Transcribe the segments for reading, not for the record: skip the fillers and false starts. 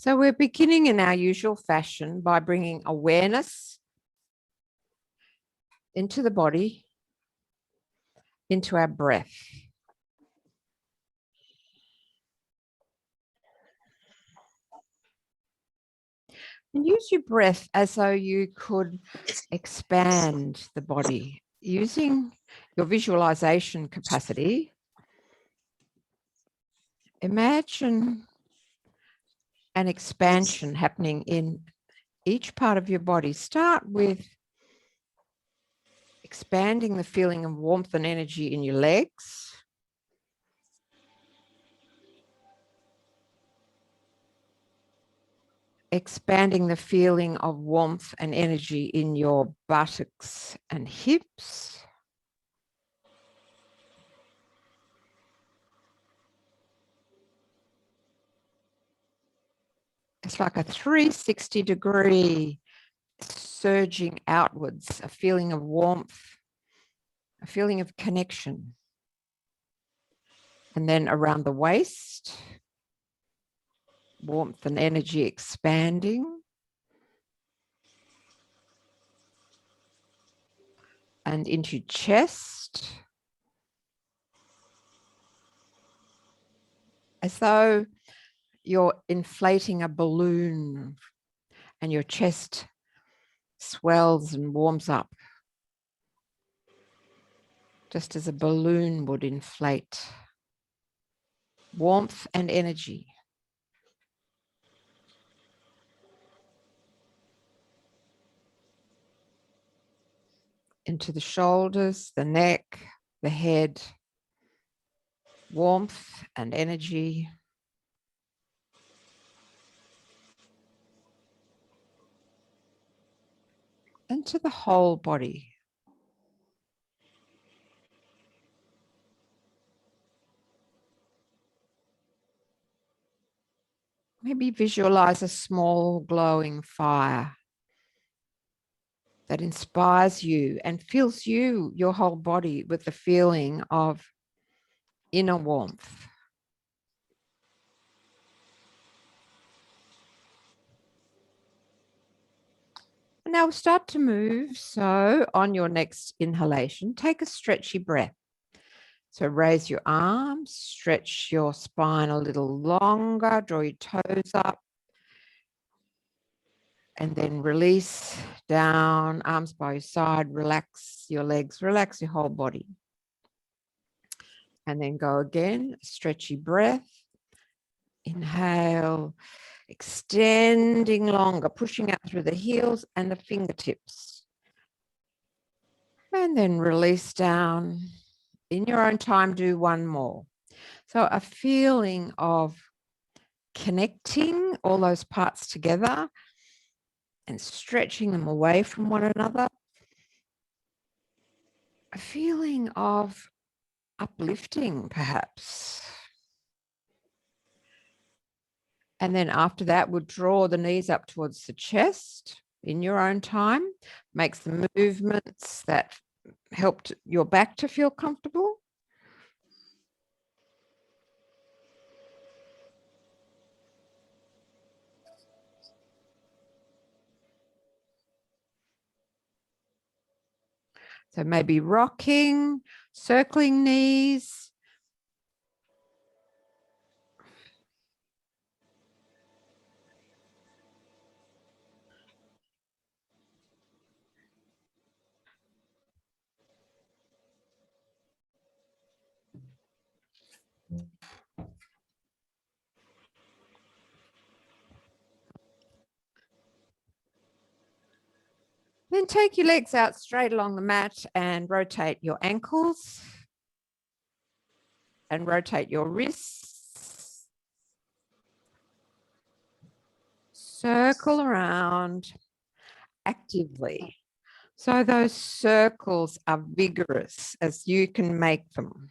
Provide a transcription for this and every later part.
So we're beginning in our usual fashion by bringing awareness into the body, into our breath. And use your breath as though you could expand the body using your visualization capacity. Imagine an expansion happening in each part of your body. Start with expanding the feeling of warmth and energy in your legs. Expanding the feeling of warmth and energy in your buttocks and hips. It's like a 360-degree surging outwards, a feeling of warmth, a feeling of connection. And then around the waist, warmth and energy expanding. And into your chest, as though you're inflating a balloon and your chest swells and warms up, just as a balloon would inflate. Warmth and energy. Into the shoulders, the neck, the head. Warmth and energy. Into the whole body. Maybe visualize a small glowing fire that inspires you and fills you, your whole body, with the feeling of inner warmth. And now we'll start to move. So on your next inhalation, take a stretchy breath. So raise your arms, stretch your spine a little longer, draw your toes up, and then release down, arms by your side, relax your legs, relax your whole body. And then go again, stretchy breath. Inhale, extending longer, pushing out through the heels and the fingertips. And then release down. In your own time, do one more. So a feeling of connecting all those parts together and stretching them away from one another. A feeling of uplifting, perhaps. And then after that, we'll draw the knees up towards the chest in your own time. Make the movements that helped your back to feel comfortable. So maybe rocking, circling knees. Then take your legs out straight along the mat and rotate your ankles and rotate your wrists. Circle around actively. So those circles are vigorous as you can make them,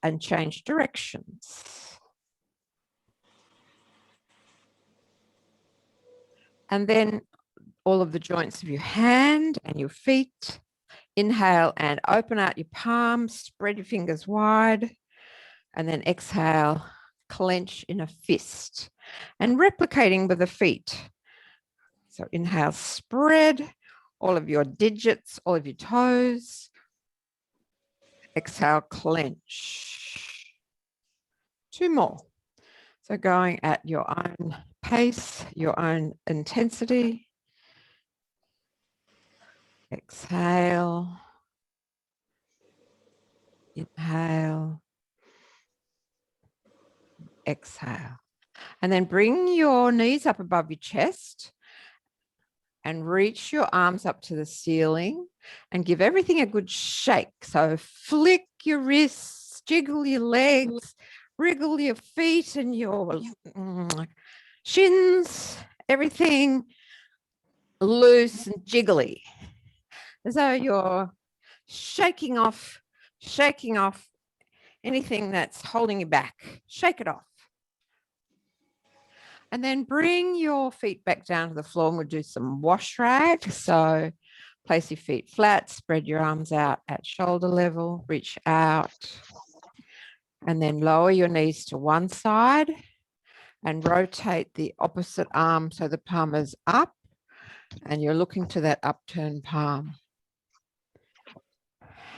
and change directions. And then all of the joints of your hand and your feet. Inhale and open out your palms, spread your fingers wide, and then exhale, clench in a fist, and replicating with the feet. So inhale, spread all of your digits, all of your toes. Exhale, clench. 2 more. So going at your own pace, your own intensity. Exhale. Inhale. Exhale. And then bring your knees up above your chest and reach your arms up to the ceiling and give everything a good shake. So flick your wrists, jiggle your legs, wriggle your feet and your shins, everything loose and jiggly. As though you're shaking off anything that's holding you back. Shake it off. And then bring your feet back down to the floor and we'll do some wash rag. So place your feet flat, spread your arms out at shoulder level, reach out, and then lower your knees to one side and rotate the opposite arm so the palm is up and you're looking to that upturned palm.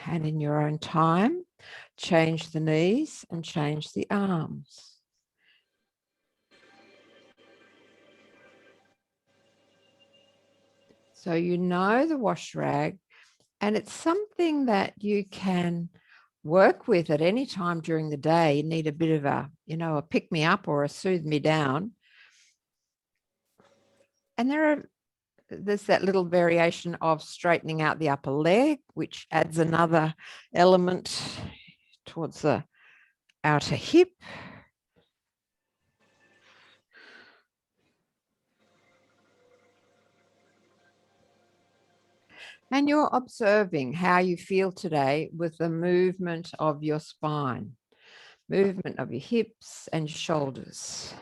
And in your own time, change the knees and change the arms. So you know the wash rag, and it's something that you can work with at any time during the day. You need a bit of a, a pick me up or a soothe me down. And there's that little variation of straightening out the upper leg, which adds another element towards the outer hip. And you're observing how you feel today with the movement of your spine, movement of your hips and your shoulders.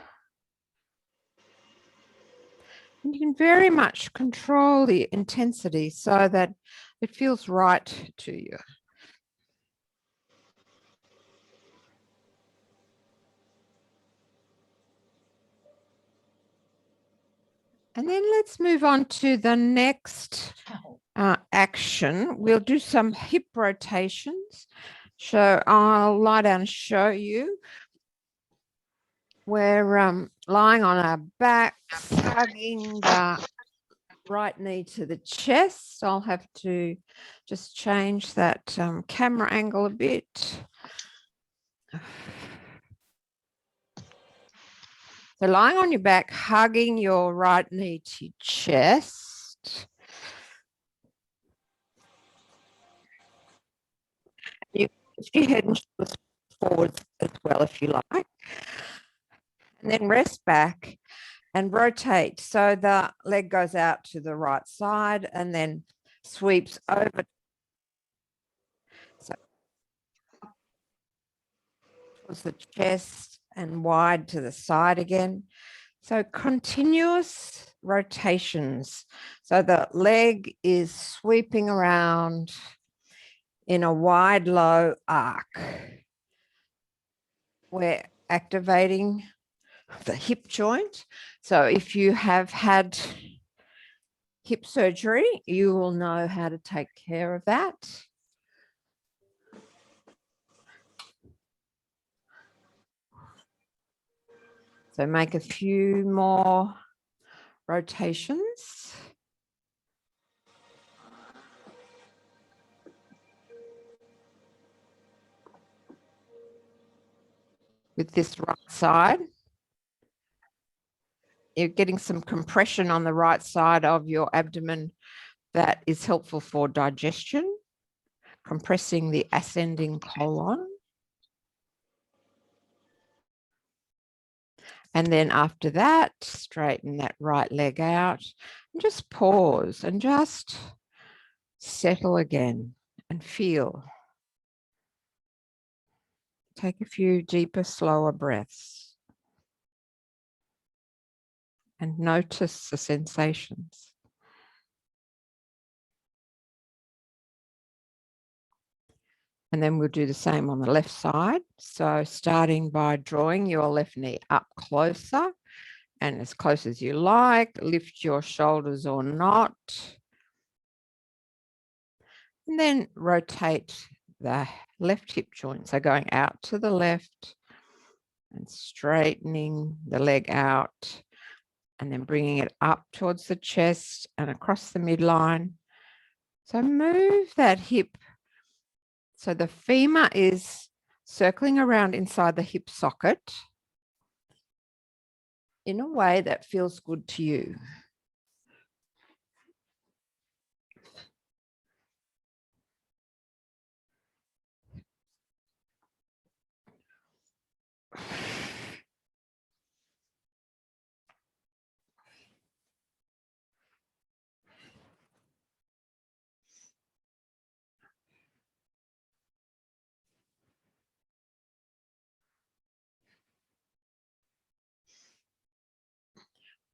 And you can very much control the intensity so that it feels right to you. And then let's move on to the next action. We'll do some hip rotations. So I'll lie down and show you. We're lying on our backs, hugging the right knee to the chest. I'll have to just change that camera angle a bit. So lying on your back, hugging your right knee to your chest. You lift your head and shoulders forward as well if you like. And then rest back and rotate. So the leg goes out to the right side and then sweeps over. So towards the chest and wide to the side again. So continuous rotations. So the leg is sweeping around in a wide, low arc. We're activating the hip joint. So if you have had hip surgery, you will know how to take care of that. So make a few more rotations. With this right side, you're getting some compression on the right side of your abdomen that is helpful for digestion, compressing the ascending colon. And then after that, straighten that right leg out and just pause and just settle again and feel. Take a few deeper, slower breaths and notice the sensations. And then we'll do the same on the left side. So starting by drawing your left knee up closer and as close as you like, lift your shoulders or not. And then rotate the left hip joint. So going out to the left and straightening the leg out and then bringing it up towards the chest and across the midline. So move that hip. So the femur is circling around inside the hip socket in a way that feels good to you.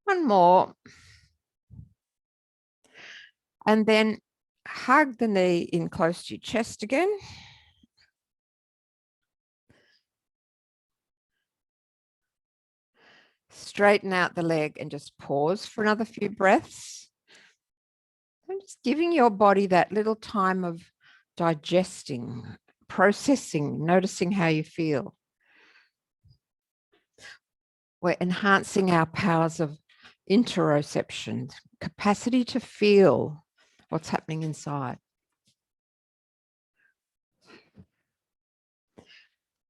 One more. And then hug the knee in close to your chest again. Straighten out the leg and just pause for another few breaths. And just giving your body that little time of digesting, processing, noticing how you feel. We're enhancing our powers of interoception, capacity to feel what's happening inside.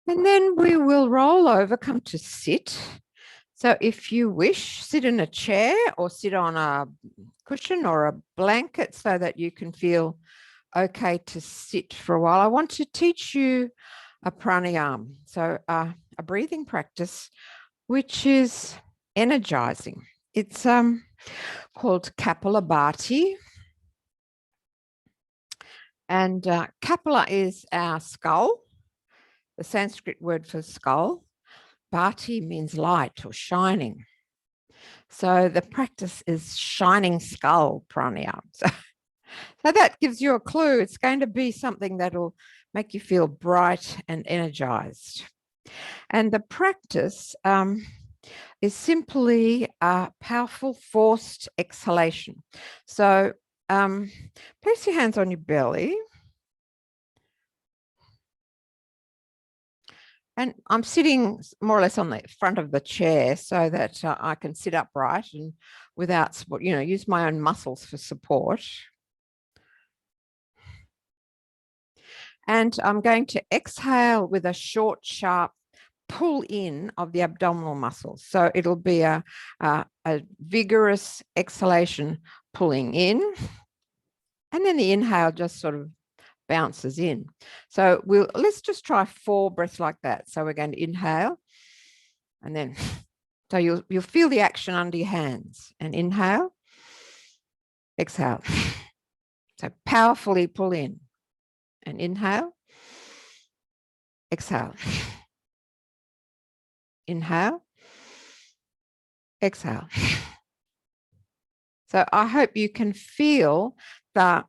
And then we will roll over, come to sit. So if you wish, sit in a chair or sit on a cushion or a blanket so that you can feel okay to sit for a while. I want to teach you a pranayama, so a breathing practice, which is energizing. It's called Kapalabhati. And Kapala is our skull, the Sanskrit word for skull. Bhati means light or shining. So the practice is shining skull pranayama. So that gives you a clue. It's going to be something that'll make you feel bright and energized. And the practice is simply a powerful forced exhalation. So place your hands on your belly. And I'm sitting more or less on the front of the chair so that I can sit upright and without support, use my own muscles for support. And I'm going to exhale with a short, sharp pull in of the abdominal muscles. So it'll be a vigorous exhalation pulling in. And then the inhale just sort of bounces in. So let's just try 4 breaths like that. So we're going to inhale and then, so you'll feel the action under your hands and inhale, exhale. So powerfully pull in and inhale, exhale. Inhale, exhale. So I hope you can feel the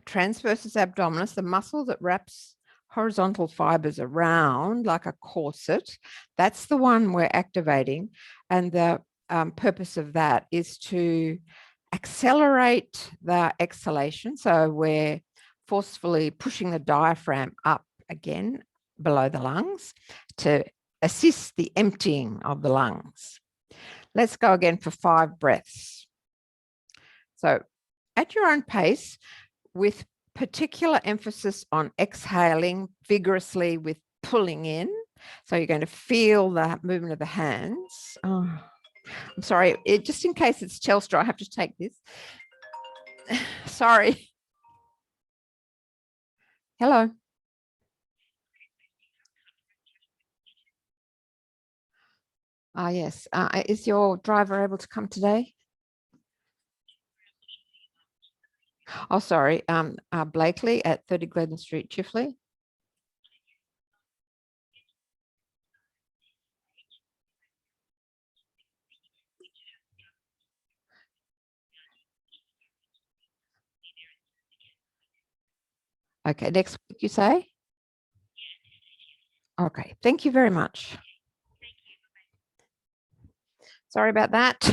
transversus abdominis, the muscle that wraps horizontal fibers around like a corset. That's the one we're activating. And the purpose of that is to accelerate the exhalation. So we're forcefully pushing the diaphragm up again below the lungs to assist the emptying of the lungs. Let's go again for 5 breaths. So at your own pace, with particular emphasis on exhaling vigorously with pulling in. So you're going to feel the movement of the hands. Oh, I'm sorry, just in case it's Telstra, I have to take this. Sorry. Hello. Yes. Is your driver able to come today? Oh, sorry. Blakely at 30 Glidden Street, Chifley. Okay, next week you say? Okay, thank you very much. Sorry about that.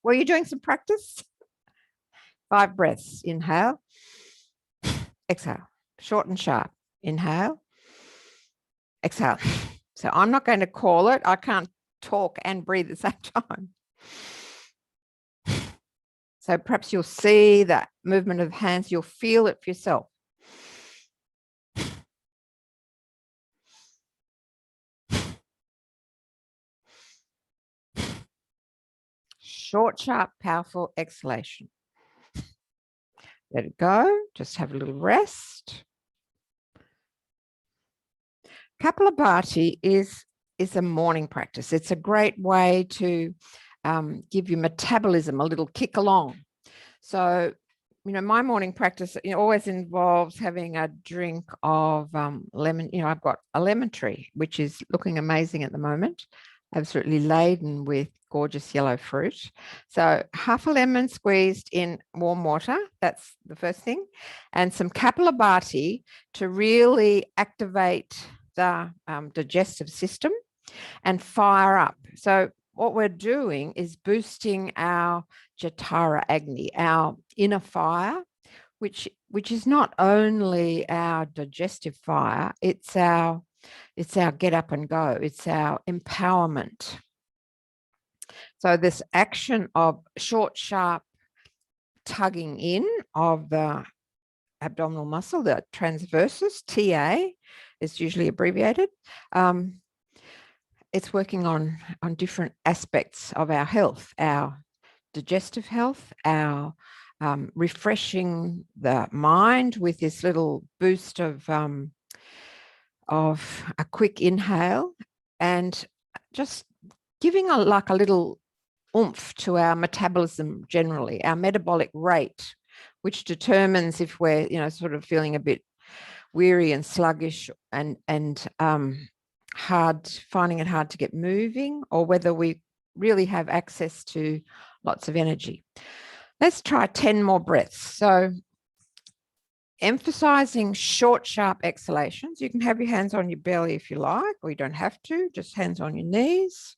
Were you doing some practice? 5 breaths. Inhale, exhale, short and sharp. Inhale, exhale. So I'm not going to call it. I can't talk and breathe at the same time. So perhaps you'll see that movement of the hands. You'll feel it for yourself. Short, sharp, powerful exhalation. Let it go. Just have a little rest. Kapalabhati is a morning practice. It's a great way to give your metabolism a little kick along. So, my morning practice always involves having a drink of lemon. I've got a lemon tree, which is looking amazing at the moment, absolutely laden with gorgeous yellow fruit. So half a lemon squeezed in warm water, that's the first thing, and some kapalabhati to really activate the digestive system and fire up. So what we're doing is boosting our Jatara Agni, our inner fire, which is not only our digestive fire, it's our get up and go. It's our empowerment. So this action of short, sharp tugging in of the abdominal muscle, the transversus, TA, is usually abbreviated. It's working on different aspects of our health, our digestive health, our refreshing the mind with this little boost of a quick inhale, and just giving a little oomph to our metabolism generally, our metabolic rate, which determines if we're sort of feeling a bit weary and sluggish and finding it hard to get moving, or whether we really have access to lots of energy. Let's try 10 more breaths. So emphasizing short, sharp exhalations. You can have your hands on your belly if you like, or you don't have to, just hands on your knees,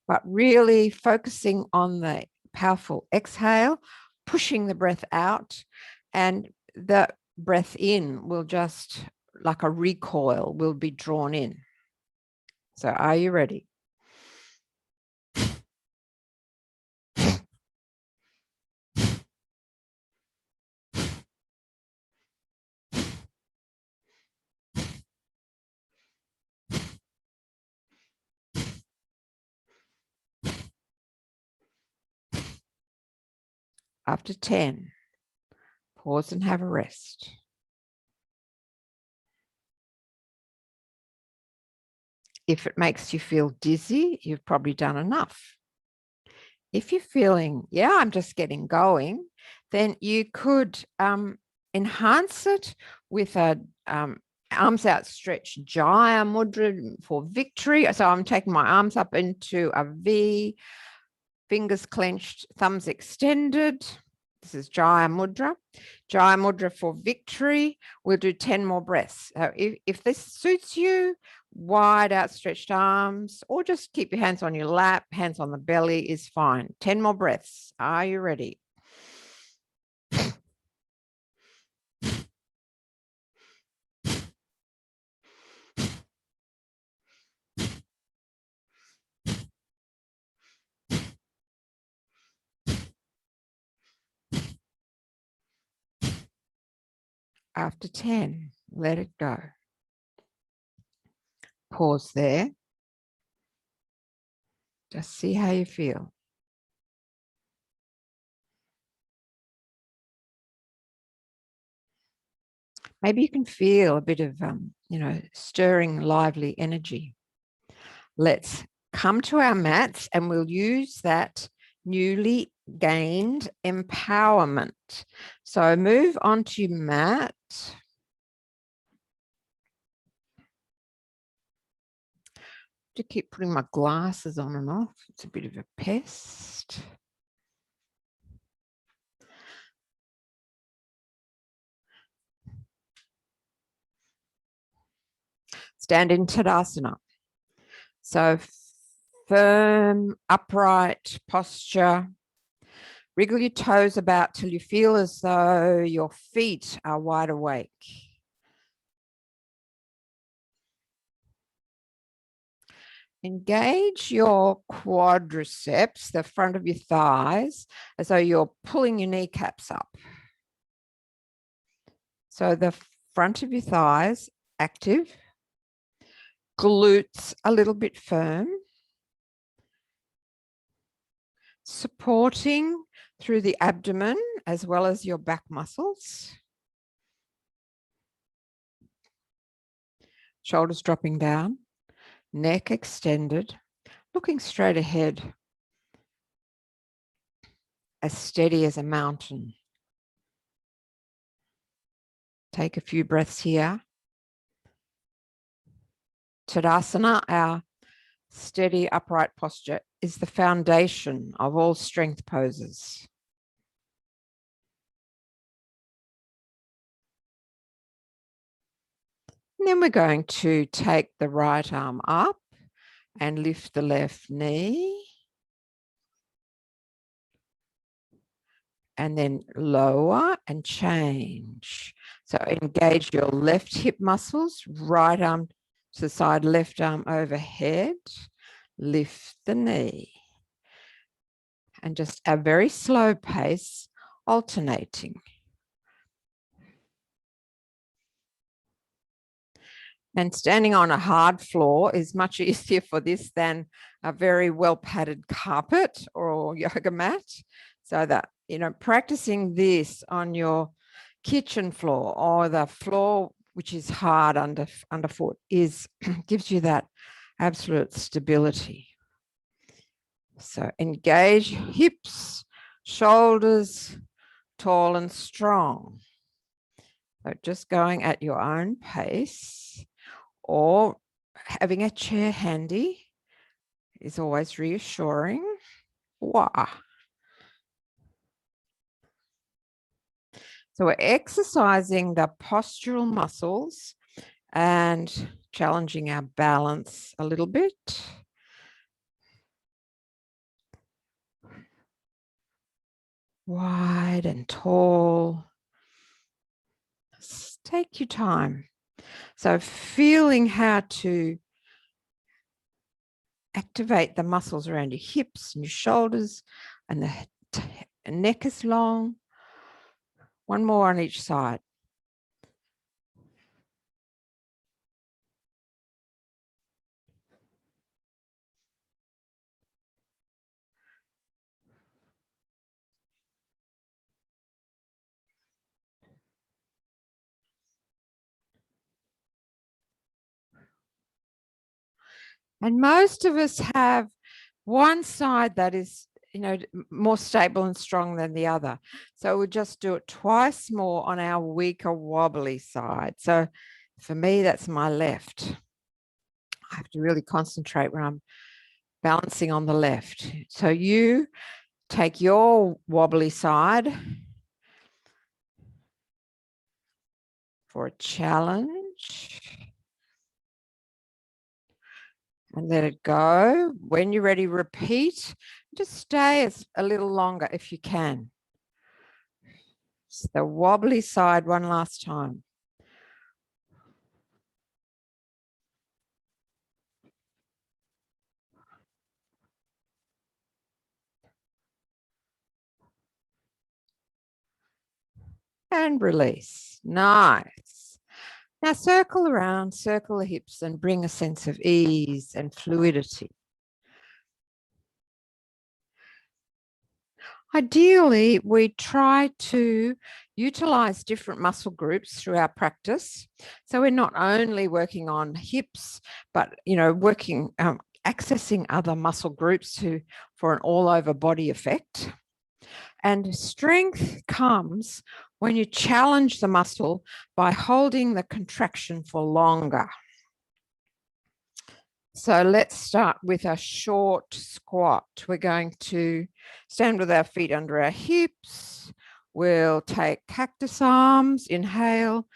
but really focusing on the powerful exhale, pushing the breath out, and the breath in will just, like a recoil, will be drawn in. So are you ready? After 10, pause and have a rest. If it makes you feel dizzy, you've probably done enough. If you're feeling, I'm just getting going, then you could enhance it with a arms outstretched Jaya Mudra for victory. So I'm taking my arms up into a V, fingers clenched, thumbs extended. This is Jaya Mudra. Jaya Mudra for victory. We'll do 10 more breaths. So if this suits you, wide outstretched arms, or just keep your hands on your lap, hands on the belly is fine. 10 more breaths. Are you ready? After 10, let it go. Pause there. Just see how you feel. Maybe you can feel a bit of, stirring, lively energy. Let's come to our mats and we'll use that newly gained empowerment. So move onto your mat. To keep putting my glasses on and off. It's a bit of a pest. Stand in Tadasana. So firm, upright posture. Wriggle your toes about till you feel as though your feet are wide awake. Engage your quadriceps, the front of your thighs, as though you're pulling your kneecaps up. So the front of your thighs active, glutes a little bit firm, supporting through the abdomen as well as your back muscles. Shoulders dropping down, neck extended, looking straight ahead, as steady as a mountain. Take a few breaths here. Tadasana, our steady upright posture, is the foundation of all strength poses. And then we're going to take the right arm up and lift the left knee. And then lower and change. So engage your left hip muscles, right arm to the side, left arm overhead, lift the knee. And just a very slow pace, alternating. And standing on a hard floor is much easier for this than a very well padded carpet or yoga mat. So that, practicing this on your kitchen floor or the floor which is hard underfoot gives you that absolute stability. So engage hips, shoulders, tall and strong. So just going at your own pace, or having a chair handy is always reassuring. Wow. So we're exercising the postural muscles and challenging our balance a little bit. Wide and tall. Just take your time. So feeling how to activate the muscles around your hips and your shoulders, and the neck is long. One more on each side. And most of us have one side that is, more stable and strong than the other. So we'll just do it twice more on our weaker wobbly side. So for me, that's my left. I have to really concentrate when I'm balancing on the left. So you take your wobbly side for a challenge. And let it go. When you're ready, repeat. Just stay a little longer if you can. It's the wobbly side one last time. And release. Nice. Now circle around, circle the hips and bring a sense of ease and fluidity. Ideally, we try to utilize different muscle groups through our practice. So we're not only working on hips, but, accessing other muscle groups for an all-over body effect. And strength comes when you challenge the muscle by holding the contraction for longer. So let's start with a short squat. We're going to stand with our feet under our hips. We'll take cactus arms, inhale,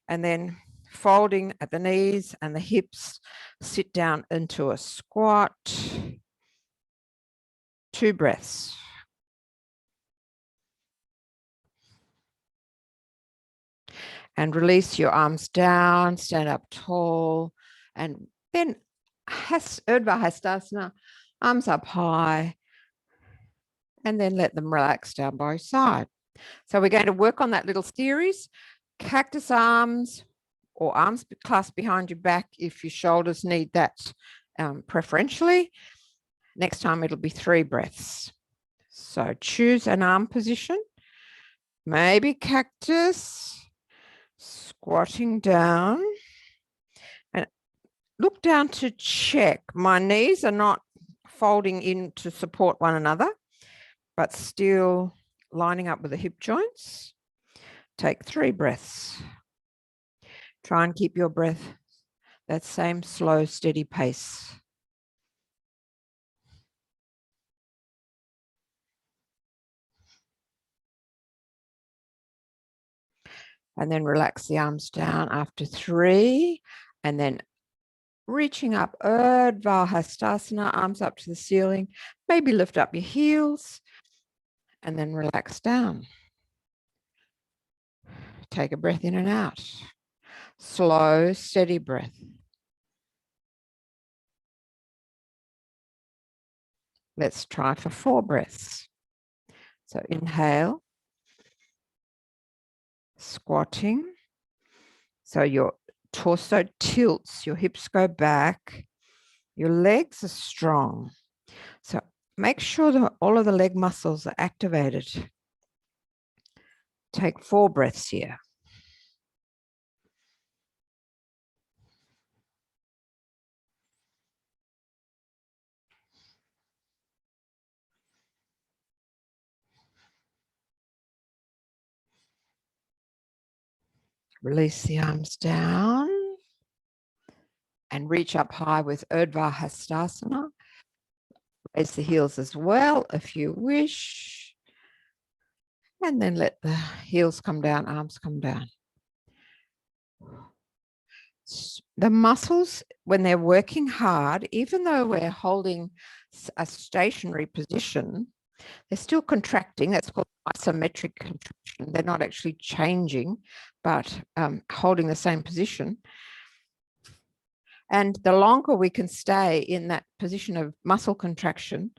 and then folding at the knees and the hips. Sit down into a squat. 2 breaths. And release your arms down, stand up tall, and then Urdhva Hastasana, arms up high, and then let them relax down by your side. So we're going to work on that little series, cactus arms or arms clasped behind your back if your shoulders need that preferentially. Next time it'll be 3 breaths. So choose an arm position, maybe cactus, squatting down, and look down to check. My knees are not folding in to support one another, but still lining up with the hip joints. Take 3 breaths. Try and keep your breath that same slow, steady pace. And then relax the arms down after 3, and then reaching up, Urdhva Hastasana, arms up to the ceiling. Maybe lift up your heels and then relax down. Take a breath in and out. Slow, steady breath. Let's try for 4 breaths. So inhale, squatting. So your torso tilts, your hips go back, your legs are strong. So make sure that all of the leg muscles are activated. Take 4 breaths here. Release the arms down and reach up high with Urdhva Hastasana. Raise the heels as well if you wish. And then let the heels come down, arms come down. The muscles, when they're working hard, even though we're holding a stationary position, they're still contracting. That's called isometric contraction. They're not actually changing, but holding the same position. And the longer we can stay in that position of muscle contraction,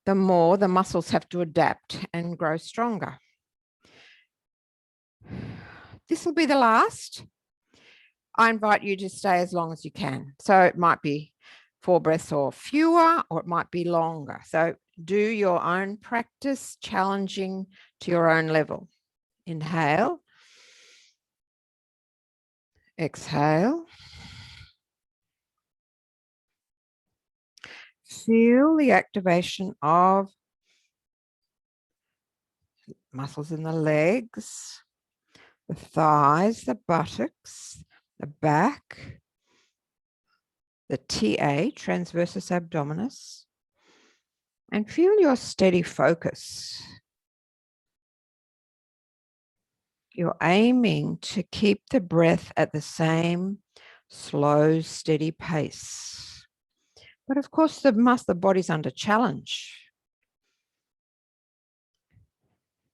the more the muscles have to adapt and grow stronger. This will be the last. I invite you to stay as long as you can. So it might be 4 breaths or fewer, or it might be longer. So do your own practice, challenging to your own level. Inhale. Exhale. Feel the activation of muscles in the legs, the thighs, the buttocks, the back, the TA, transversus abdominis, and feel your steady focus. You're aiming to keep the breath at the same slow, steady pace. But of course, the body's under challenge.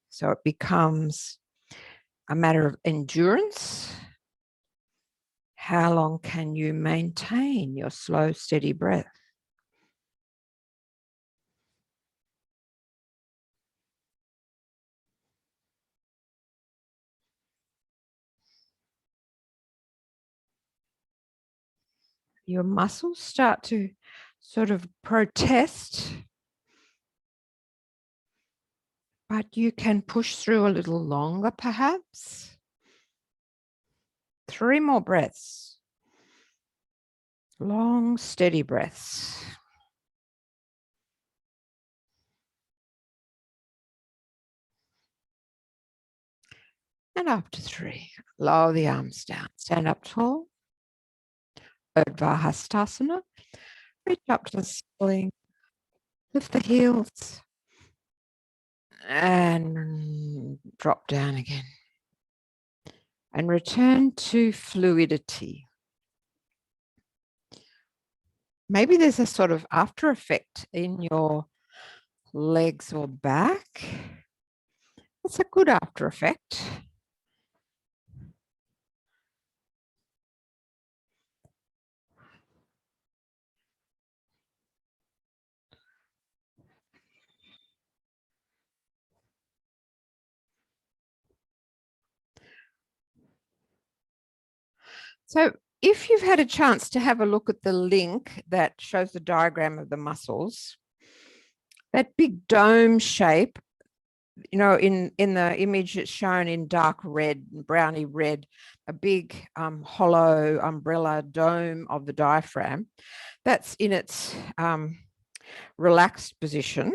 So it becomes a matter of endurance. How long can you maintain your slow, steady breath? Your muscles start to sort of protest, but you can push through a little longer, perhaps. 3 more breaths. Long, steady breaths. And after 3, lower the arms down. Stand up tall. Urdhva Hastasana. Reach up to the ceiling. Lift the heels. And drop down again. and return to fluidity. Maybe there's a sort of after effect in your legs or back. It's a good after effect. So if you've had a chance to have a look at the link that shows the diagram of the muscles, that big dome shape, you know, in the image it's shown in dark red, browny red, a big hollow umbrella dome of the diaphragm, that's in its relaxed position.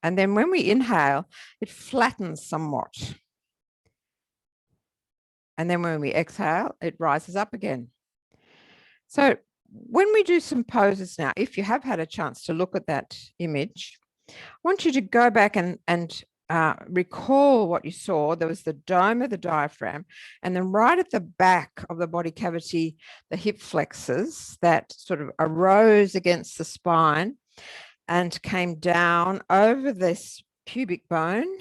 And then when we inhale, it flattens somewhat. And then when we exhale, it rises up again. So when we do some poses now, if you have had a chance to look at that image, I want you to go back and recall what you saw. There was the dome of the diaphragm, and then right at the back of the body cavity, the hip flexors that sort of arose against the spine and came down over this pubic bone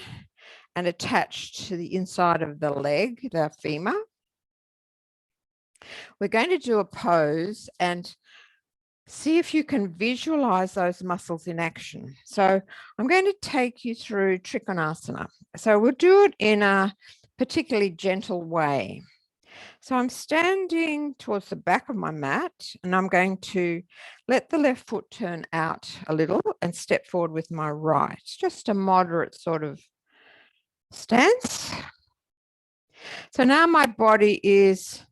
and attached to the inside of the leg, the femur. We're going to do a pose and see if you can visualize those muscles in action. So I'm going to take you through Trikonasana. So we'll do it in a particularly gentle way. So I'm standing towards the back of my mat, and I'm going to let the left foot turn out a little and step forward with my right. Just a moderate sort of stance. So now my body is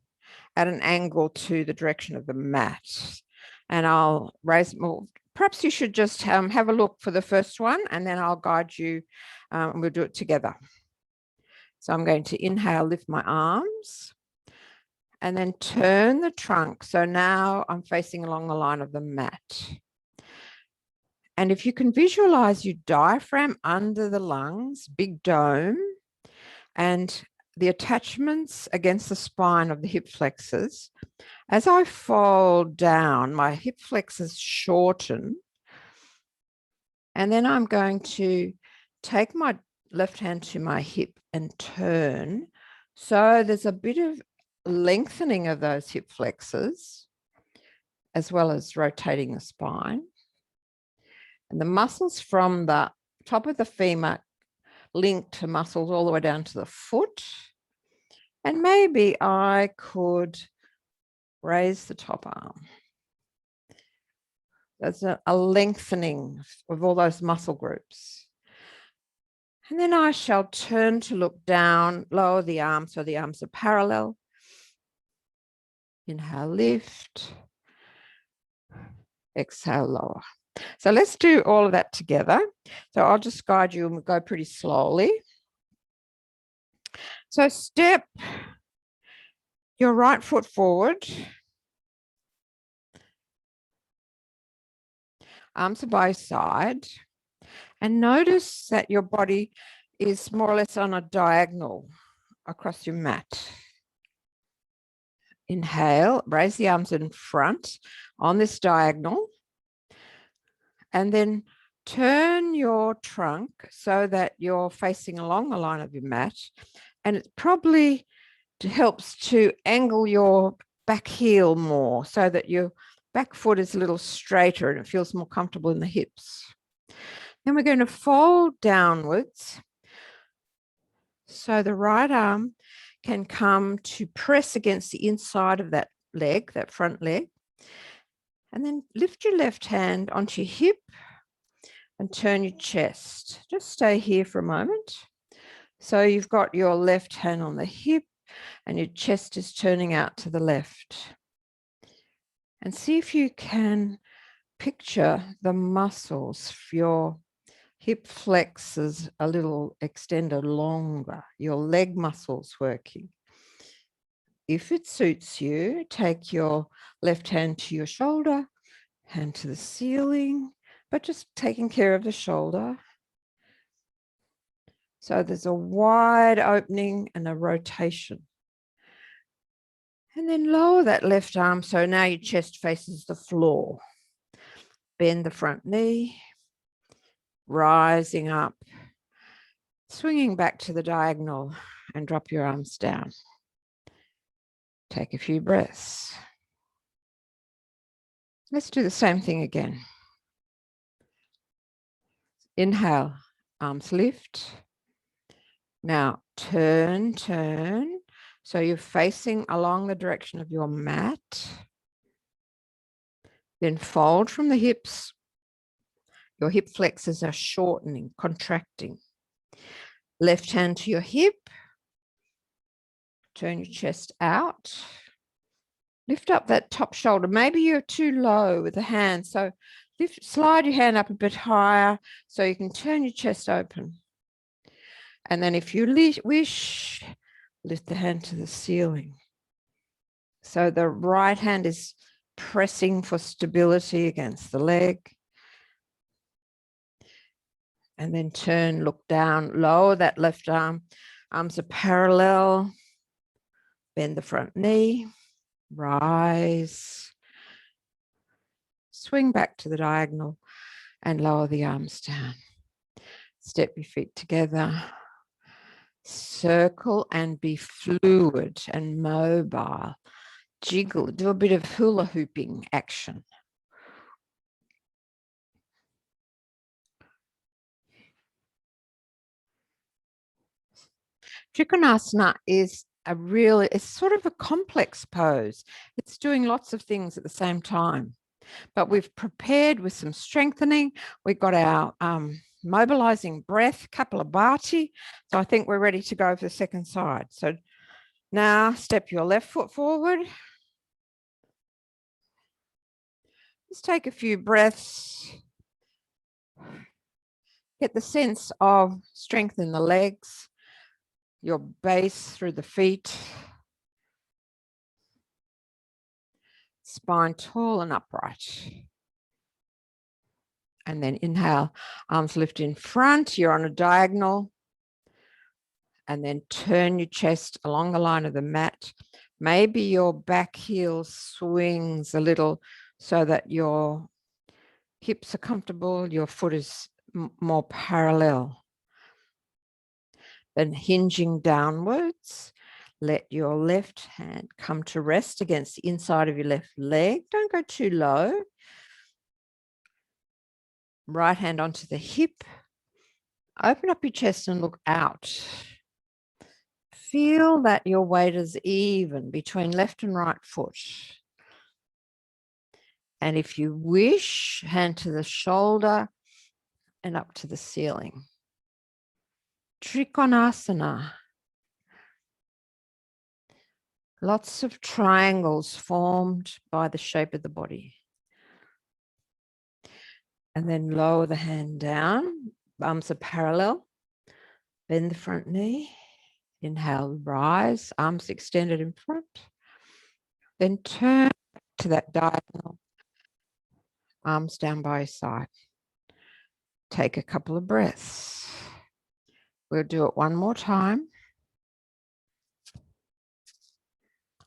at an angle to the direction of the mat. And I'll raise, well, perhaps you should just have a look for the first one, and then I'll guide you and we'll do it together. So I'm going to inhale, lift my arms, and then turn the trunk. So now I'm facing along the line of the mat. And if you can visualize your diaphragm under the lungs, big dome, and the attachments against the spine of the hip flexors, as I fold down, my hip flexors shorten. And then I'm going to take my left hand to my hip and turn. So there's a bit of lengthening of those hip flexors, as well as rotating the spine. And the muscles from the top of the femur link to muscles all the way down to the foot. And maybe I could raise the top arm. There's a lengthening of all those muscle groups. And then I shall turn to look down, lower the arms so the arms are parallel. Inhale, lift. Exhale, lower. So let's do all of that together. So I'll just guide you and we'll go pretty slowly. So step your right foot forward. Arms are by side. And notice that your body is more or less on a diagonal across your mat. Inhale, raise the arms in front on this diagonal. And then turn your trunk so that you're facing along the line of your mat. And it probably helps to angle your back heel more so that your back foot is a little straighter and it feels more comfortable in the hips. Then we're going to fold downwards so the right arm can come to press against the inside of that leg, that front leg. And then lift your left hand onto your hip and turn your chest. Just stay here for a moment. So you've got your left hand on the hip and your chest is turning out to the left. And see if you can picture the muscles for your hip flexors a little extended longer, your leg muscles working. If it suits you, take your left hand to your shoulder, hand to the ceiling, but just taking care of the shoulder. So there's a wide opening and a rotation. And then lower that left arm. So now your chest faces the floor. Bend the front knee, rising up, swinging back to the diagonal and drop your arms down. Take a few breaths. Let's do the same thing again. Inhale, arms lift. Now turn. So you're facing along the direction of your mat. Then fold from the hips. Your hip flexors are shortening, contracting. Left hand to your hip. Turn your chest out. Lift up that top shoulder. Maybe you're too low with the hand. So slide your hand up a bit higher so you can turn your chest open. And then if you wish, lift the hand to the ceiling. So the right hand is pressing for stability against the leg. And then turn, look down, lower that left arm. Arms are parallel. Bend the front knee. Rise. Swing back to the diagonal and lower the arms down. Step your feet together. Circle and be fluid and mobile. Jiggle, do a bit of hula hooping action. Trikonasana is it's sort of a complex pose. It's doing lots of things at the same time, but we've prepared with some strengthening. We've got our mobilizing breath, Kapalabhati. So I think we're ready to go for the second side. So now step your left foot forward. Just take a few breaths. Get the sense of strength in the legs, your base through the feet. Spine tall and upright. And then inhale, arms lift in front. You're on a diagonal. And then turn your chest along the line of the mat. Maybe your back heel swings a little so that your hips are comfortable, your foot is more parallel. Then hinging downwards, let your left hand come to rest against the inside of your left leg. Don't go too low. Right hand onto the hip. Open up your chest and look out. Feel that your weight is even between left and right foot. And if you wish, hand to the shoulder and up to the ceiling. Trikonasana. Lots of triangles formed by the shape of the body. And then lower the hand down. Arms are parallel. Bend the front knee. Inhale, rise. Arms extended in front. Then turn to that diagonal. Arms down by your side. Take a couple of breaths. We'll do it one more time.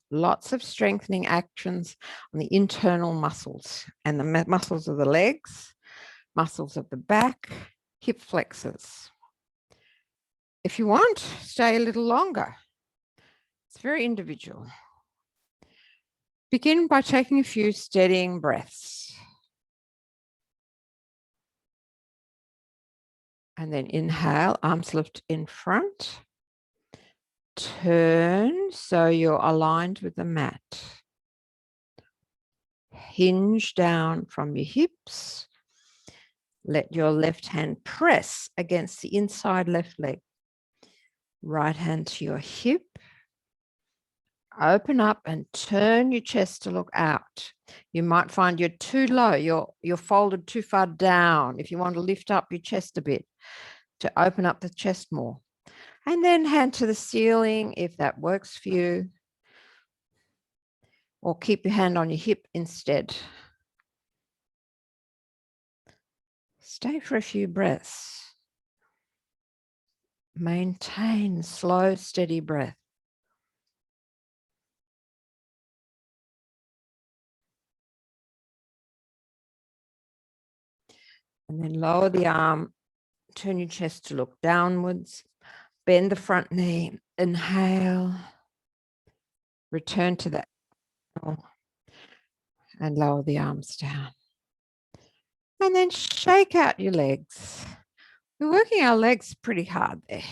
Lots of strengthening actions on the internal muscles and the muscles of the legs, muscles of the back, hip flexors. If you want, stay a little longer. It's very individual. Begin by taking a few steadying breaths. And then inhale, arms lift in front. Turn so you're aligned with the mat. Hinge down from your hips. Let your left hand press against the inside left leg. Right hand to your hip. Open up and turn your chest to look out. You might find you're too low. You're folded too far down. If you want to lift up your chest a bit to open up the chest more. And then hand to the ceiling if that works for you. Or keep your hand on your hip instead. Stay for a few breaths. Maintain slow, steady breath. And then lower the arm, turn your chest to look downwards, bend the front knee, inhale, return to that, and lower the arms down. And then shake out your legs. We're working our legs pretty hard there.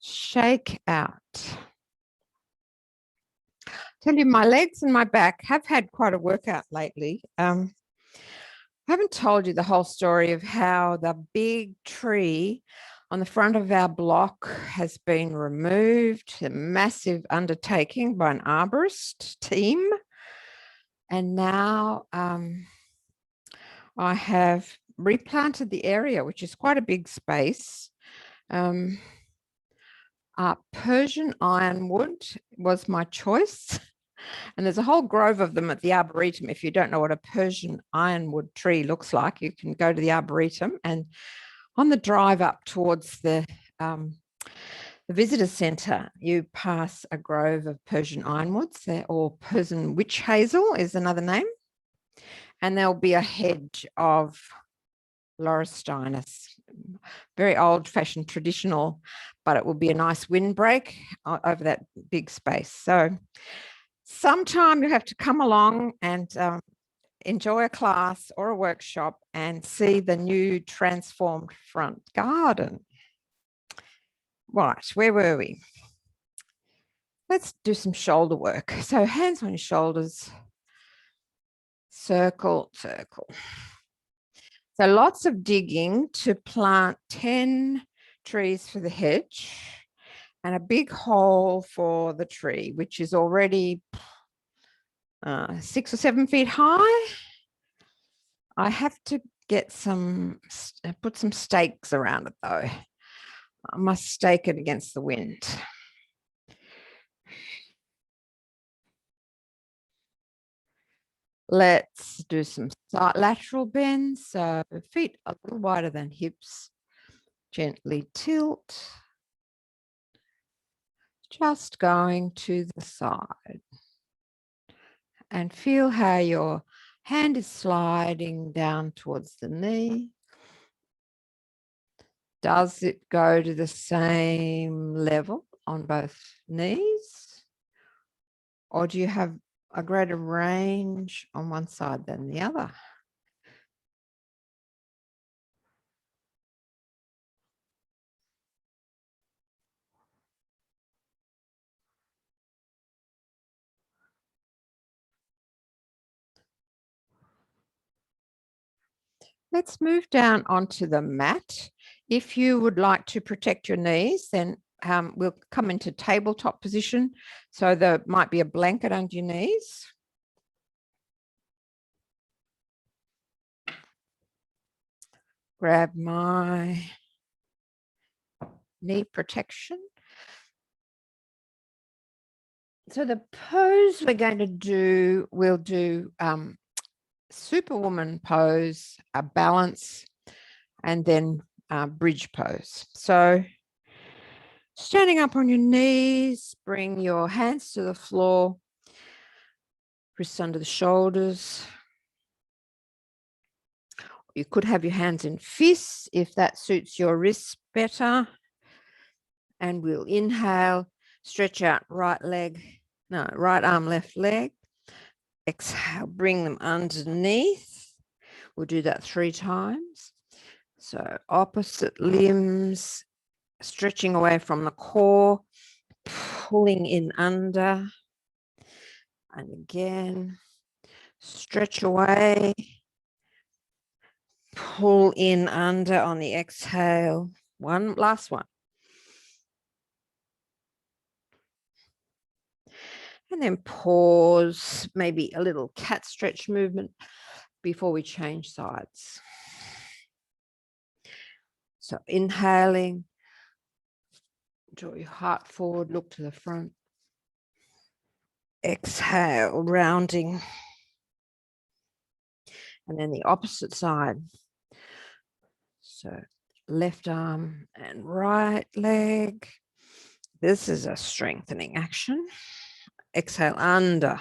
Shake out. Tell you, my legs and my back have had quite a workout lately. I haven't told you the whole story of how the big tree on the front of our block has been removed, a massive undertaking by an arborist team. And now I have replanted the area, which is quite a big space. Persian ironwood was my choice. And there's a whole grove of them at the Arboretum. If you don't know what a Persian ironwood tree looks like, you can go to the Arboretum, and on the drive up towards the visitor centre, you pass a grove of Persian ironwoods, or Persian witch hazel is another name. And there'll be a hedge of laurustinus, very old-fashioned, traditional, but it will be a nice windbreak over that big space. So sometime you have to come along and enjoy a class or a workshop and see the new transformed front garden. Right, where were we? Let's do some shoulder work. So hands on your shoulders, circle, circle. So lots of digging to plant 10 trees for the hedge and a big hole for the tree, which is already 6 or 7 feet high. I have to get put some stakes around it though. I must stake it against the wind. Let's do some lateral bends. So feet a little wider than hips. Gently tilt. Just going to the side. And feel how your hand is sliding down towards the knee. Does it go to the same level on both knees? Or do you have a greater range on one side than the other? Let's move down onto the mat. If you would like to protect your knees, then we'll come into tabletop position. So there might be a blanket under your knees. Grab my knee protection. So the pose we're going to do, we'll do Superwoman pose, a balance, and then bridge pose. So standing up on your knees, bring your hands to the floor, wrists under the shoulders. You could have your hands in fists if that suits your wrists better. And we'll inhale, stretch out right arm, left leg. Exhale, bring them underneath. We'll do that 3 times. So opposite limbs, stretching away from the core, pulling in under. And again, stretch away, pull in under on the exhale. One last one. And then pause, maybe a little cat stretch movement before we change sides. So inhaling, draw your heart forward, look to the front. Exhale, rounding. And then the opposite side. So left arm and right leg. This is a strengthening action. Exhale under.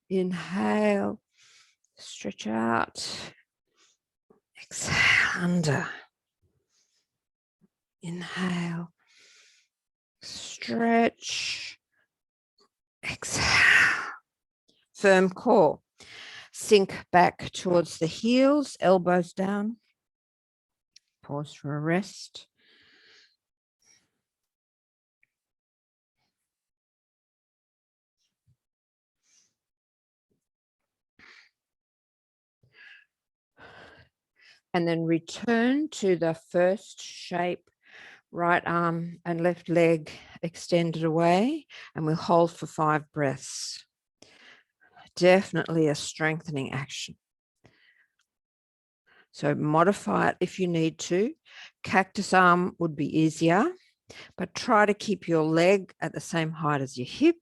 Inhale, stretch out. Exhale under. Inhale, stretch. Exhale. Firm core. Sink back towards the heels, elbows down. Pause for a rest. And then return to the first shape, right arm and left leg extended away, and we'll hold for 5 breaths. Definitely a strengthening action. So modify it if you need to. Cactus arm would be easier, but try to keep your leg at the same height as your hip.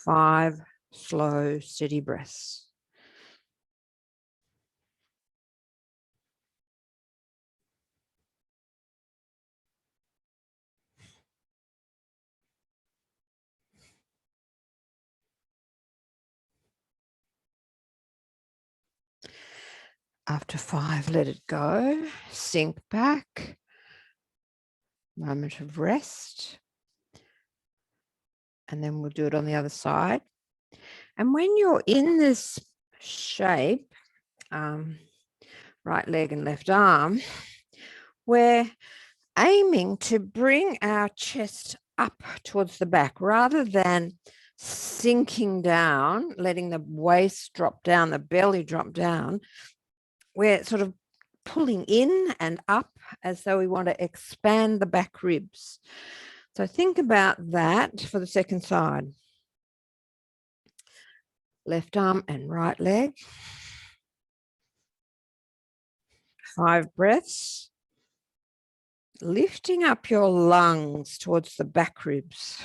5 slow, steady breaths. After 5, let it go. Sink back. Moment of rest. And then we'll do it on the other side. And when you're in this shape, right leg and left arm, we're aiming to bring our chest up towards the back rather than sinking down, letting the waist drop down, the belly drop down. We're sort of pulling in and up as though we want to expand the back ribs. So think about that for the second side. Left arm and right leg. 5 breaths. Lifting up your lungs towards the back ribs.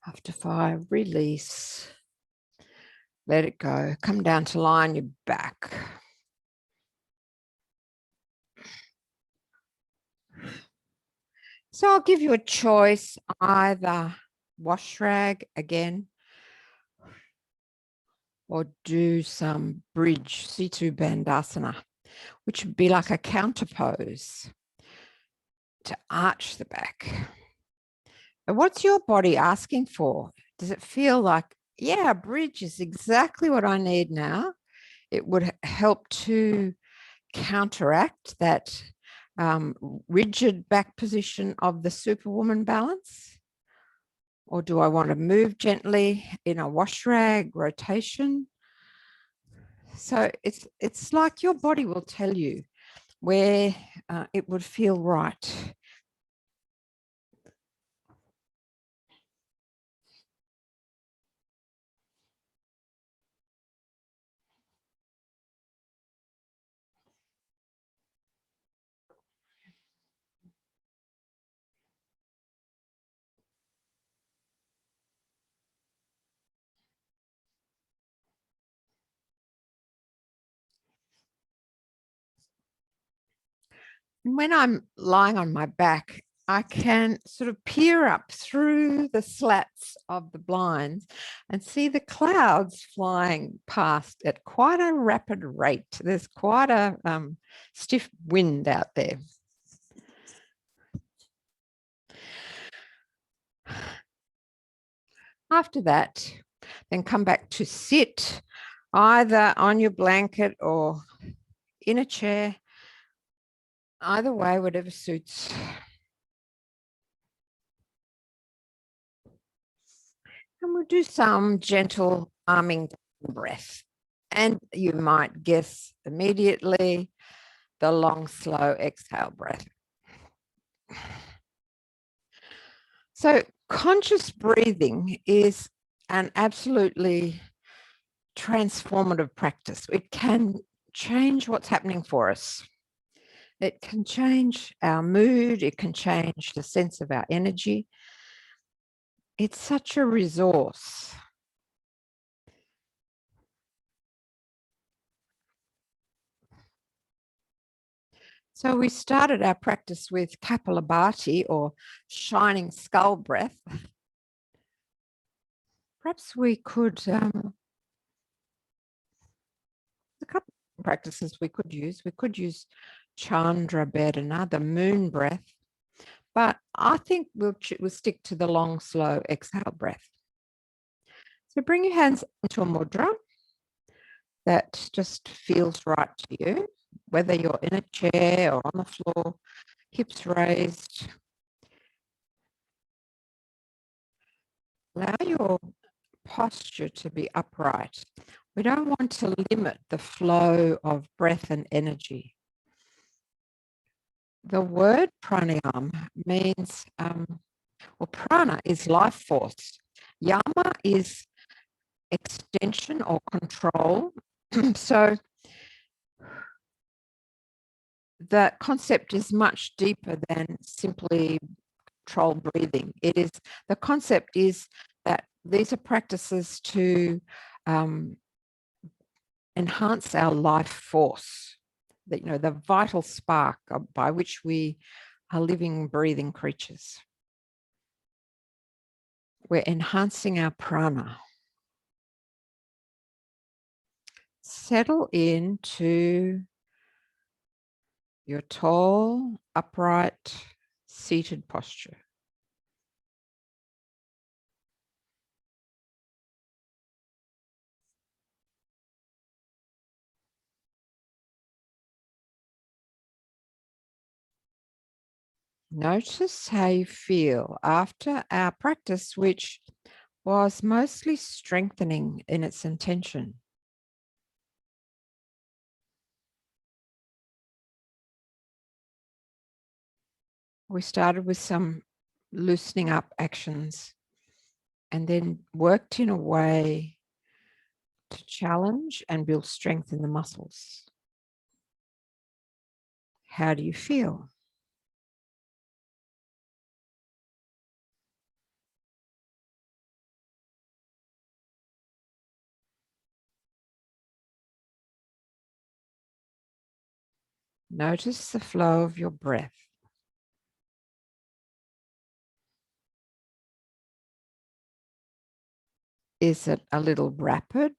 After 5, release. Let it go. Come down to line your back. So I'll give you a choice, either wash rag again, or do some bridge, Situ Bandhasana, which would be like a counter pose to arch the back. And what's your body asking for? Does it feel like, yeah, bridge is exactly what I need now? It would help to counteract that rigid back position of the Superwoman balance? Or do I want to move gently in a wash rag rotation? So it's like your body will tell you where it would feel right. When I'm lying on my back, I can sort of peer up through the slats of the blinds and see the clouds flying past at quite a rapid rate. There's quite a stiff wind out there. After that, then come back to sit either on your blanket or in a chair. Either way, whatever suits. And we'll do some gentle arming breath. And you might guess immediately the long, slow exhale breath. So conscious breathing is an absolutely transformative practice. It can change what's happening for us. It can change our mood. It can change the sense of our energy. It's such a resource. So we started our practice with Kapalabhati, or shining skull breath. Perhaps we could, a couple of practices we could use. We could use Chandra Bedana, the moon breath, but I think we'll stick to the long, slow exhale breath. So bring your hands into a mudra that just feels right to you, whether you're in a chair or on the floor, hips raised. Allow your posture to be upright. We don't want to limit the flow of breath and energy. The word pranayama means, well, prana is life force. Yama is extension or control. So the concept is much deeper than simply control breathing. The concept is that these are practices to enhance our life force, the vital spark by which we are living, breathing creatures. We're enhancing our prana. Settle into your tall, upright, seated posture. Notice how you feel after our practice, which was mostly strengthening in its intention. We started with some loosening up actions and then worked in a way to challenge and build strength in the muscles. How do you feel? Notice the flow of your breath. Is it a little rapid?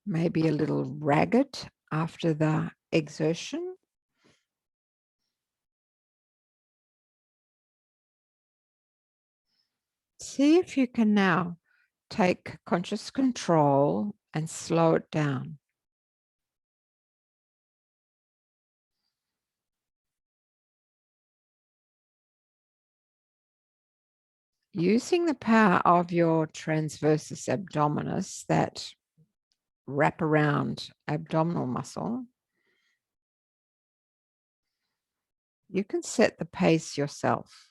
Maybe a little ragged after the exertion? See if you can now take conscious control and slow it down. Using the power of your transversus abdominis, that wrap around abdominal muscle, you can set the pace yourself.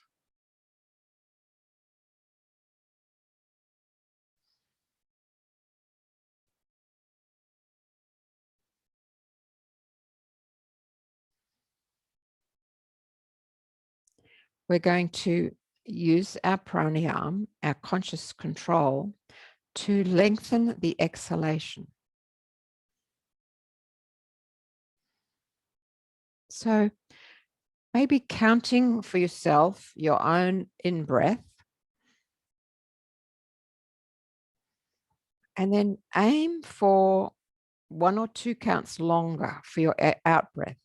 We're going to use our pranayama, our conscious control, to lengthen the exhalation. So maybe counting for yourself your own in-breath, and then aim for 1 or 2 counts longer for your out-breath.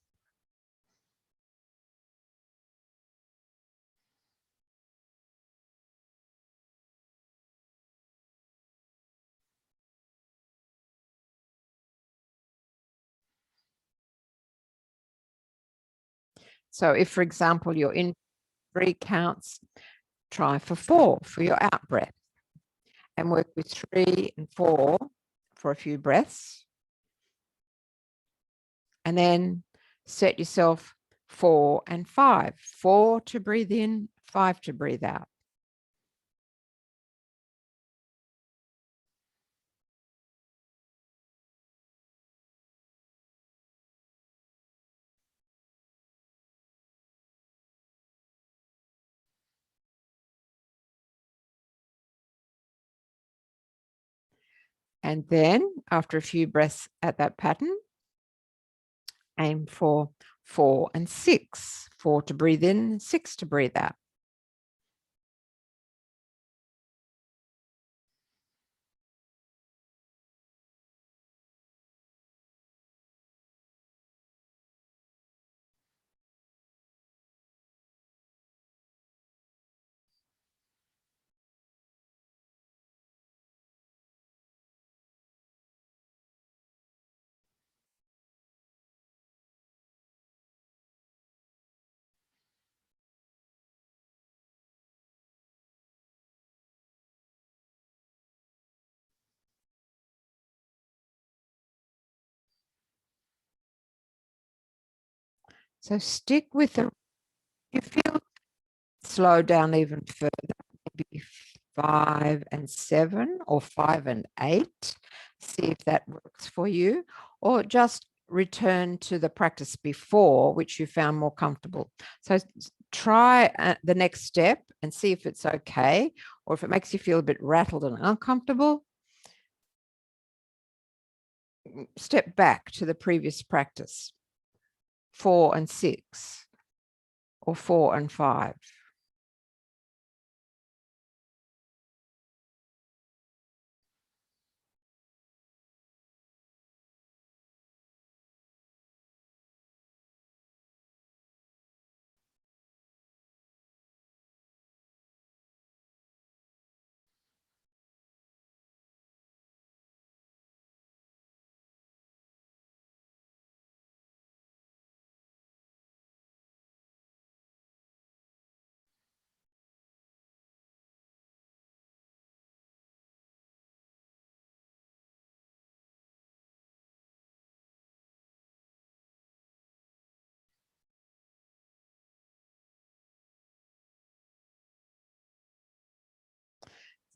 So if, for example, you're in 3 counts, try for 4 for your out-breath, and work with 3 and 4 for a few breaths. And then set yourself 4 and 5. 4 to breathe in, 5 to breathe out. And then after a few breaths at that pattern, aim for 4 and 6. 4 to breathe in, 6 to breathe out. So stick with the, you feel, slow down even further, maybe 5 and 7 or 5 and 8. See if that works for you, or just return to the practice before, which you found more comfortable. So try the next step and see if it's okay, or if it makes you feel a bit rattled and uncomfortable, step back to the previous practice, 4 and 6 or 4 and 5.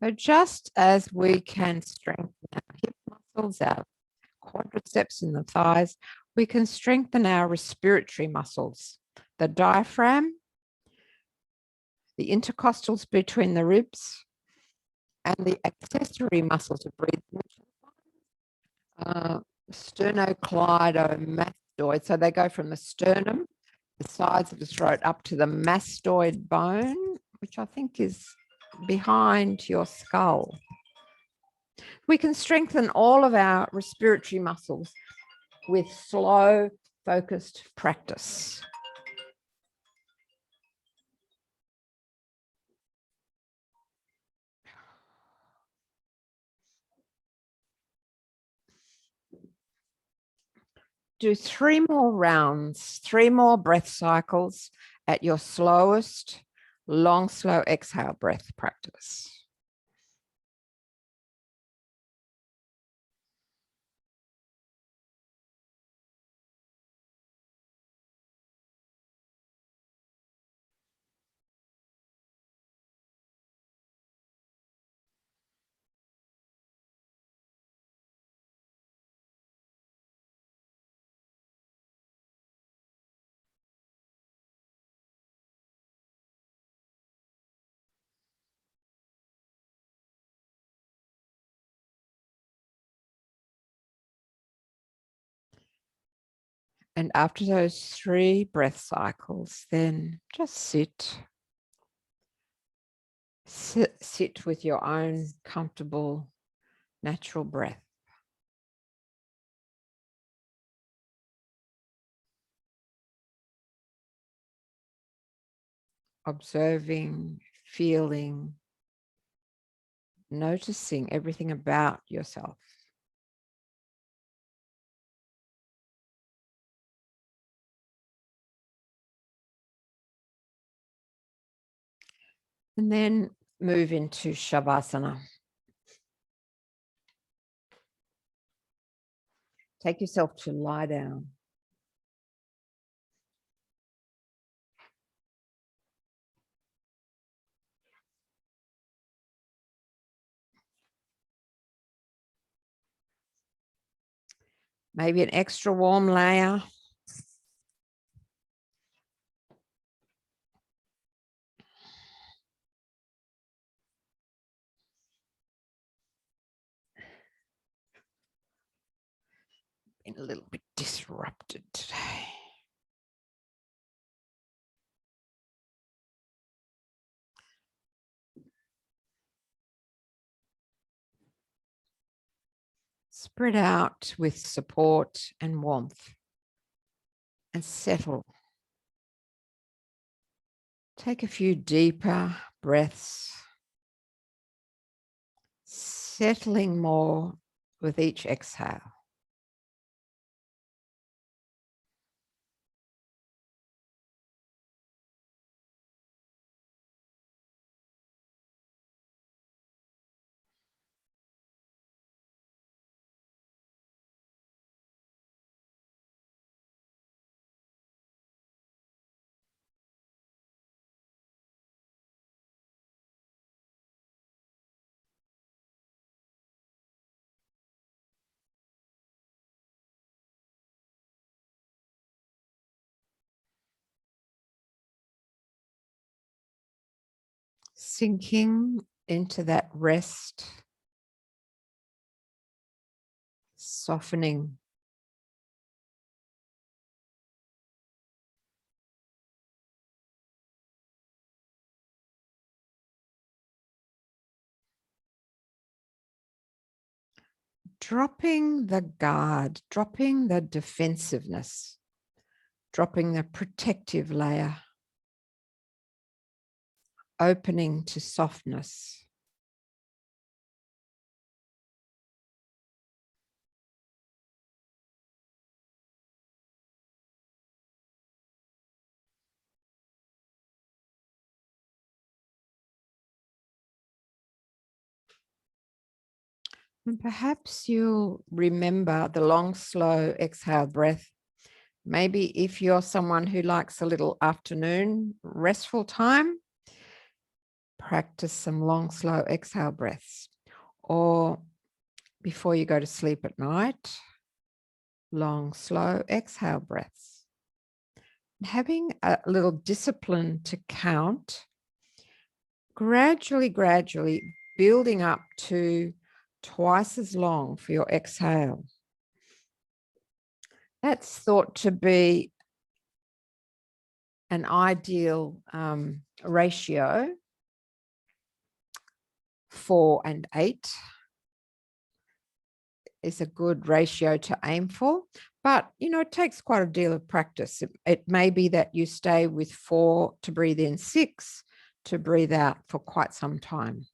So just as we can strengthen our hip muscles, our quadriceps in the thighs, we can strengthen our respiratory muscles, the diaphragm, the intercostals between the ribs, and the accessory muscles of breathing, sternocleidomastoid. So they go from the sternum, the sides of the throat, up to the mastoid bone, which I think is behind your skull. We can strengthen all of our respiratory muscles with slow, focused practice. Do 3 more rounds, 3 more breath cycles at your slowest, long, slow exhale breath practice. And after those 3 breath cycles, then just sit. Sit with your own comfortable, natural breath. Observing, feeling, noticing everything about yourself. And then move into Shavasana. Take yourself to lie down. Maybe an extra warm layer. been a little bit disrupted today. Spread out with support and warmth and settle. Take a few deeper breaths, settling more with each exhale. Sinking into that rest, softening. Dropping the guard, dropping the defensiveness, dropping the protective layer, opening to softness. And perhaps you'll remember the long, slow exhale breath. Maybe if you're someone who likes a little afternoon restful time, practice some long, slow exhale breaths. Or before you go to sleep at night, long, slow exhale breaths. Having a little discipline to count, gradually building up to twice as long for your exhale. That's thought to be an ideal ratio, 4 and 8 is a good ratio to aim for, but it takes quite a deal of practice. It may be that you stay with 4 to breathe in, 6 to breathe out for quite some time.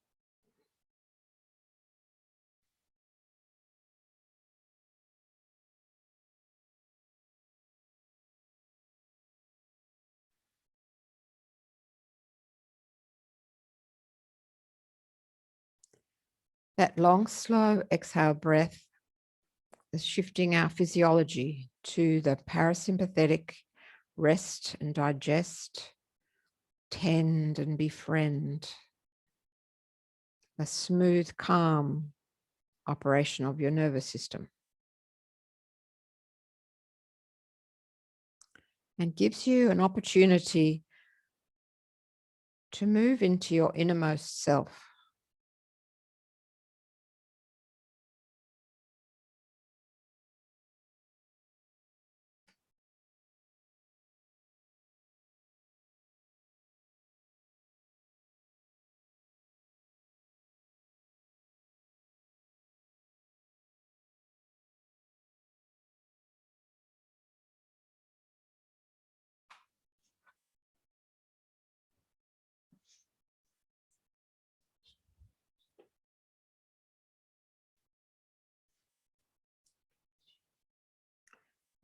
That long, slow exhale breath is shifting our physiology to the parasympathetic rest and digest, tend and befriend, a smooth, calm operation of your nervous system. And gives you an opportunity to move into your innermost self.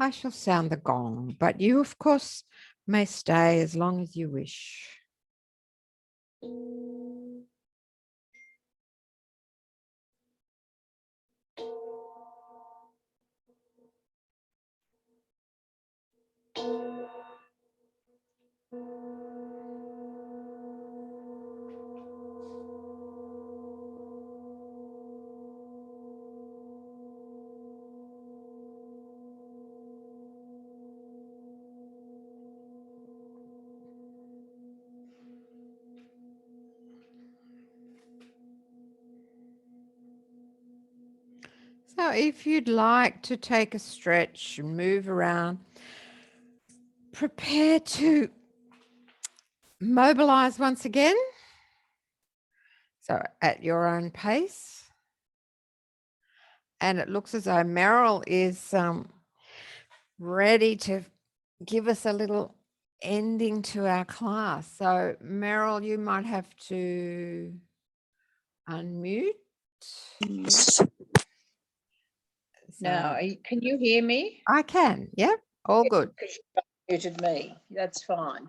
I shall sound the gong, but you, of course, may stay as long as you wish. So if you'd like to take a stretch and move around, prepare to mobilise once again. So at your own pace. And it looks as though Meryl is ready to give us a little ending to our class. So Meryl, you might have to unmute. Now, can you hear me? I can. Yep. All good. Because you muted me. That's fine.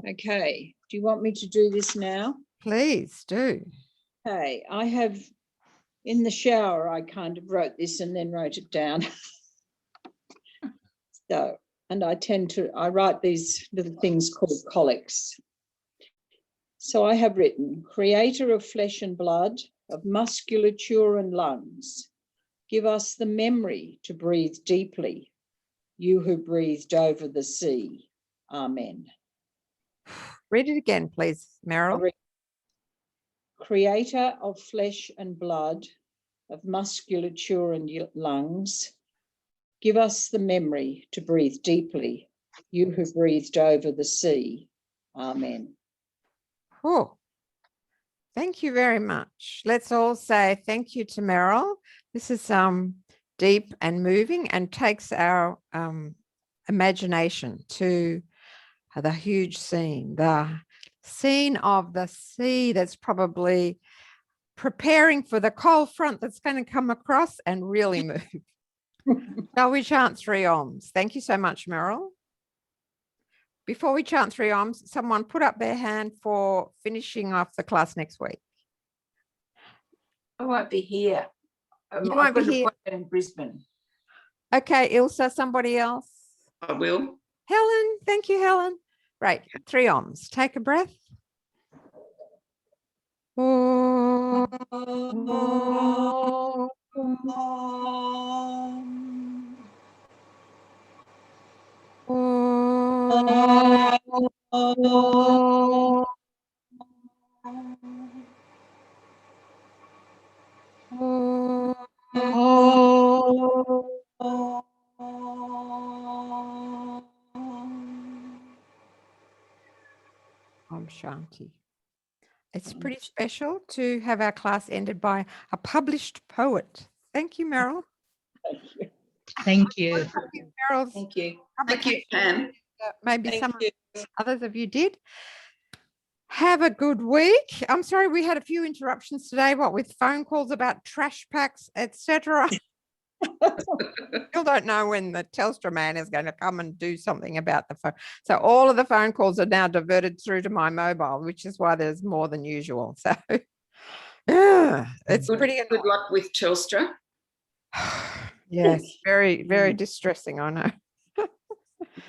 Okay. Do you want me to do this now? Please do. Okay. I have, in the shower, I kind of wrote this and then wrote it down. So, and I write these little things called colics. So I have written, creator of flesh and blood, of musculature and lungs, give us the memory to breathe deeply, you who breathed over the sea. Amen. Read it again, please, Meryl. Creator of flesh and blood, of musculature and lungs, give us the memory to breathe deeply, you who breathed over the sea. Amen. Oh, thank you very much. Let's all say thank you to Meryl. This is deep and moving and takes our imagination to the huge scene, the scene of the sea that's probably preparing for the cold front that's going to come across and really move. Shall we chant 3 ohms? Thank you so much, Meryl. Before we chant 3 ohms, someone put up their hand for finishing off the class next week. I won't be here. You won't be here in Brisbane. Okay, Ilsa, somebody else? I will. Helen, thank you, Helen. Right, 3 ohms. Take a breath. Oh, oh, oh, Om Shanti. It's pretty special to have our class ended by a published poet. Thank you, Meryl. Thank you. Meryl's Thank you. Thank you, Pam. maybe others of you did. Have a good week. I'm sorry we had a few interruptions today, what with phone calls about trash packs, etc. Still don't know when the Telstra man is going to come and do something about the phone. So all of the phone calls are now diverted through to my mobile, which is why there's more than usual. So yeah, it's pretty annoying. Good luck with Telstra. Yes, very, very distressing, I know.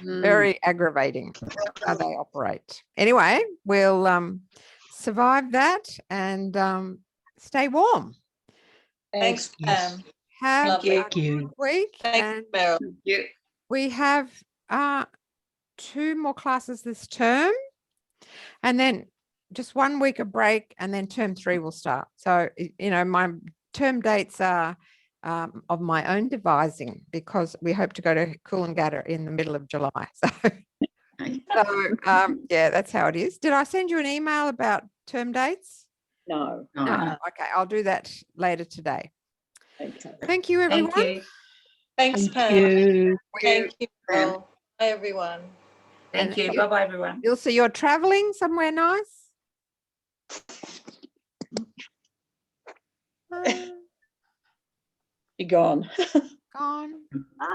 Very aggravating how they operate. Anyway, we'll survive that and stay warm. Thanks, Pam. Have a good week. Thanks, Meryl. We have 2 more classes this term and then just 1 week of break and then term 3 will start. So, you know, my term dates are of my own devising because we hope to go to Coolangatta in the middle of July. So, yeah, that's how it is. Did I send you an email about term dates? No. Okay, I'll do that later today. Okay. Thank you, everyone. Thank you. Thanks, Pam. Thank you, Meryl. Bye, everyone. Thank you. Bye-bye, everyone. Ilse, you're traveling somewhere nice? You're gone. Gone?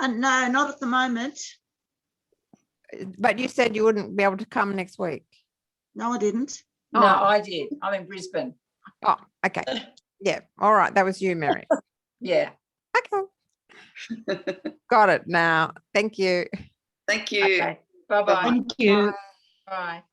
No, not at the moment. But you said you wouldn't be able to come next week. No, I didn't. No, I did. I'm in Brisbane. Oh, okay. Yeah. All right. That was you, Mary. Yeah. Okay. Got it now. Thank you. Thank you. Okay. Bye-bye. Thank you. Bye.